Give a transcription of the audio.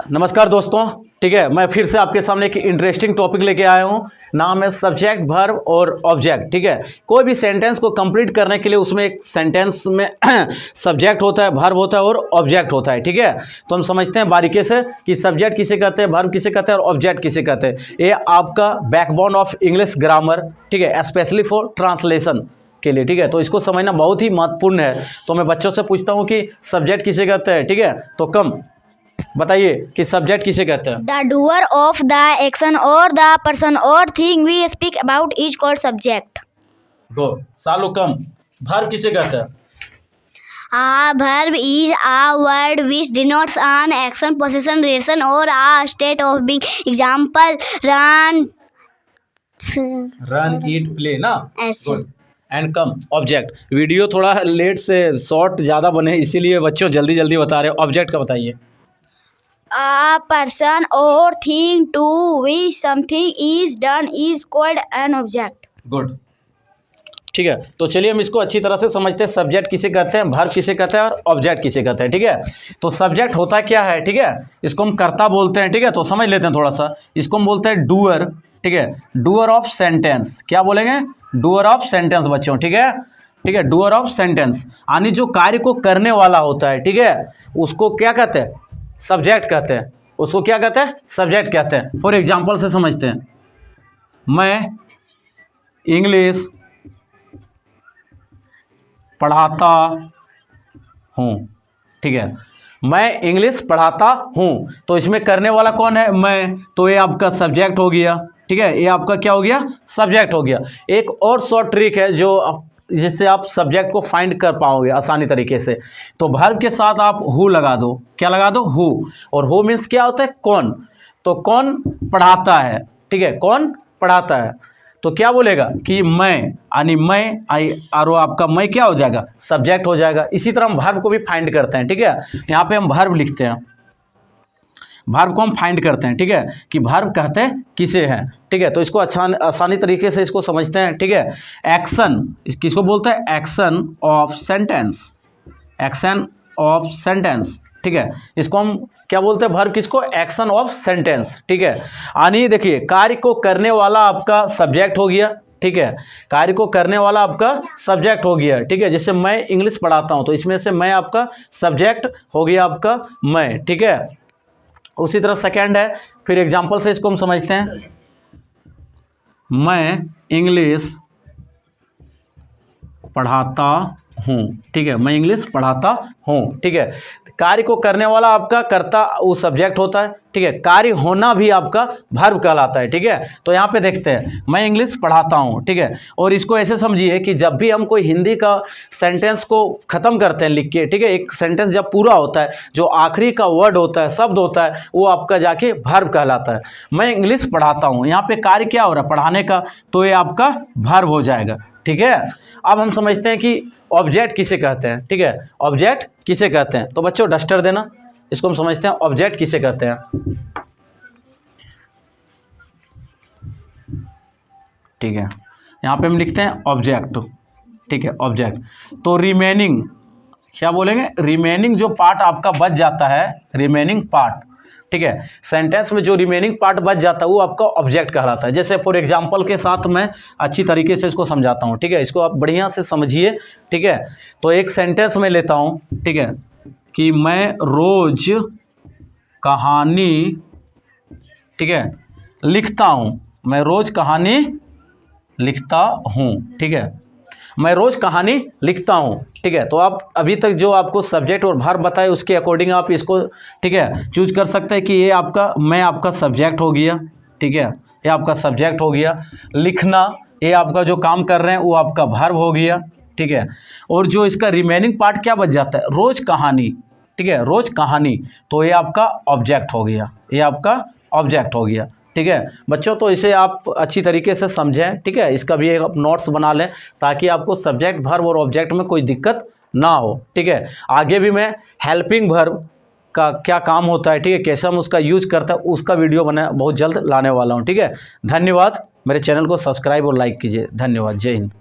नमस्कार दोस्तों, ठीक है। मैं फिर से आपके सामने एक इंटरेस्टिंग टॉपिक लेके आया हूँ। नाम है सब्जेक्ट, वर्ब और ऑब्जेक्ट, ठीक है। कोई भी सेंटेंस को कंप्लीट करने के लिए उसमें एक सेंटेंस में सब्जेक्ट होता है, वर्ब होता है और ऑब्जेक्ट होता है, ठीक है। तो हम समझते हैं बारीकी से कि सब्जेक्ट किसे कहते हैं, वर्ब किसे कहते हैं और ऑब्जेक्ट किसे कहते हैं। ये आपका बैकबोन ऑफ इंग्लिश ग्रामर, ठीक है, स्पेशली फॉर ट्रांसलेशन के लिए, ठीक है। तो इसको समझना बहुत ही महत्वपूर्ण है। तो मैं बच्चों से पूछता हूँ कि सब्जेक्ट किसे कहते हैं, ठीक है। तो कम बताइए कि सब्जेक्ट किसे कहते हैं। The doer of the action or the person or thing we speak about is called subject. गो सालो कम। वर्ब किसे कहते हैं। A verb is a word which denotes an action, possession, relation or a state of being. Example: run, eat, play ना। ऐसे। Good. And come object. Video थोड़ा late से short ज़्यादा बने, इसीलिए बच्चों जल्दी जल्दी बता रहे हो। ऑब्जेक्ट का बताइए। A person or thing to which something is done is called an object. Good, ठीक है। तो चलिए हम इसको अच्छी तरह से समझते हैं। सब्जेक्ट किसे कहते हैं, वर्ब किसे कहते हैं और ऑब्जेक्ट किसे कहते हैं, ठीक है। तो सब्जेक्ट होता क्या है, ठीक है, इसको हम कर्ता बोलते हैं, ठीक है। तो समझ लेते हैं थोड़ा सा। इसको हम बोलते हैं डूअर, ठीक है, डूअर ऑफ सेंटेंस। क्या बोलेंगे, डूअर ऑफ सेंटेंस बच्चों, ठीक है, ठीक है। डूअर ऑफ सेंटेंस यानी जो कार्य को करने वाला होता है, ठीक है, उसको क्या कहते हैं, सब्जेक्ट कहते हैं। उसको क्या कहते हैं, सब्जेक्ट कहते हैं। फॉर एग्जाम्पल से समझते हैं। मैं इंग्लिश पढ़ाता हूँ, ठीक है, मैं इंग्लिश पढ़ाता हूँ। तो इसमें करने वाला कौन है, मैं। तो ये आपका सब्जेक्ट हो गया, ठीक है, ये आपका क्या हो गया, सब्जेक्ट हो गया। एक और शॉर्ट ट्रिक है जो जिससे आप सब्जेक्ट को फाइंड कर पाओगे आसानी तरीके से। तो वर्ब के साथ आप हु लगा दो। क्या लगा दो, हु। और हु मीन्स क्या होता है, कौन। तो कौन पढ़ाता है, ठीक है, कौन पढ़ाता है। तो क्या बोलेगा कि मैं, यानी मैं, आई और आपका मैं क्या हो जाएगा, सब्जेक्ट हो जाएगा। इसी तरह हम वर्ब को भी फाइंड करते हैं, ठीक है। यहाँ पे हम वर्ब लिखते हैं, वर्ब को हम फाइंड करते हैं, ठीक है, कि वर्ब कहते हैं किसे हैं, ठीक है। तो इसको आसानी तरीके से इसको समझते हैं, ठीक है। एक्शन किसको बोलते हैं, action of sentence, action of sentence, ठीक है। इसको हम क्या बोलते हैं, वर्ब किसको, एक्शन ऑफ सेंटेंस, ठीक है। यानी देखिए कार्य को करने वाला आपका सब्जेक्ट हो गया, ठीक है, कार्य को करने वाला आपका सब्जेक्ट हो गया, ठीक है। जैसे मैं इंग्लिश पढ़ाता हूँ तो इसमें से मैं आपका सब्जेक्ट हो गया आपका मैं, ठीक है। उसी तरह सेकंड है, फिर एग्जांपल से इसको हम समझते हैं। मैं इंग्लिश पढ़ाता हूँ, ठीक है, मैं इंग्लिश पढ़ाता हूँ, ठीक है। कार्य को करने वाला आपका कर्ता वो सब्जेक्ट होता है, ठीक है। कार्य होना भी आपका वर्ब कहलाता है, ठीक है। तो यहाँ पे देखते हैं, मैं इंग्लिश पढ़ाता हूँ, ठीक है। और इसको ऐसे समझिए कि जब भी हम कोई हिंदी का सेंटेंस को ख़त्म करते हैं लिख के, ठीक है, एक सेंटेंस जब पूरा होता है, जो आखिरी का वर्ड होता है, शब्द होता है, वो आपका जाके वर्ब कहलाता है। मैं इंग्लिश पढ़ाता हूँ, यहाँ पे कार्य क्या हो रहा है, पढ़ाने का, तो ये आपका वर्ब हो जाएगा, ठीक है। अब हम समझते हैं कि ऑब्जेक्ट किसे कहते हैं, ठीक है, ऑब्जेक्ट किसे कहते हैं। तो बच्चों डस्टर देना, इसको हम समझते हैं ऑब्जेक्ट किसे कहते हैं, ठीक है। यहाँ पे हम लिखते हैं ऑब्जेक्ट, ठीक है, ऑब्जेक्ट। तो रिमेनिंग क्या बोलेंगे, रिमेनिंग जो पार्ट आपका बच जाता है, रिमेनिंग पार्ट, ठीक है, सेंटेंस में जो रिमेनिंग पार्ट बच जाता है वो आपका ऑब्जेक्ट कहलाता है। जैसे फॉर एग्जांपल के साथ मैं अच्छी तरीके से इसको समझाता हूँ, ठीक है, इसको आप बढ़िया से समझिए, ठीक है। तो एक सेंटेंस में लेता हूँ, ठीक है, कि मैं रोज कहानी, ठीक है, लिखता हूँ, मैं रोज कहानी लिखता हूँ, ठीक है, मैं रोज़ कहानी लिखता हूँ, ठीक है। तो आप अभी तक जो आपको सब्जेक्ट और वर्ब बताए उसके अकॉर्डिंग आप इसको, ठीक है, चूज कर सकते हैं कि ये आपका मैं आपका सब्जेक्ट हो गया, ठीक है, ये आपका सब्जेक्ट हो गया। लिखना ये आपका जो काम कर रहे हैं वो आपका वर्ब हो गया, ठीक है। और जो इसका रिमेनिंग पार्ट क्या बच जाता है, रोज़ कहानी, ठीक है, रोज़ कहानी, तो ये आपका ऑब्जेक्ट हो गया, ये आपका ऑब्जेक्ट हो गया, ठीक है बच्चों। तो इसे आप अच्छी तरीके से समझें, ठीक है, इसका भी एक नोट्स बना लें ताकि आपको सब्जेक्ट, वर्ब और ऑब्जेक्ट में कोई दिक्कत ना हो, ठीक है। आगे भी मैं हेल्पिंग वर्ब का क्या काम होता है, ठीक है, कैसे हम उसका यूज करते हैं, उसका वीडियो बना बहुत जल्द लाने वाला हूँ, ठीक है। धन्यवाद, मेरे चैनल को सब्सक्राइब और लाइक कीजिए। धन्यवाद, जय हिंद।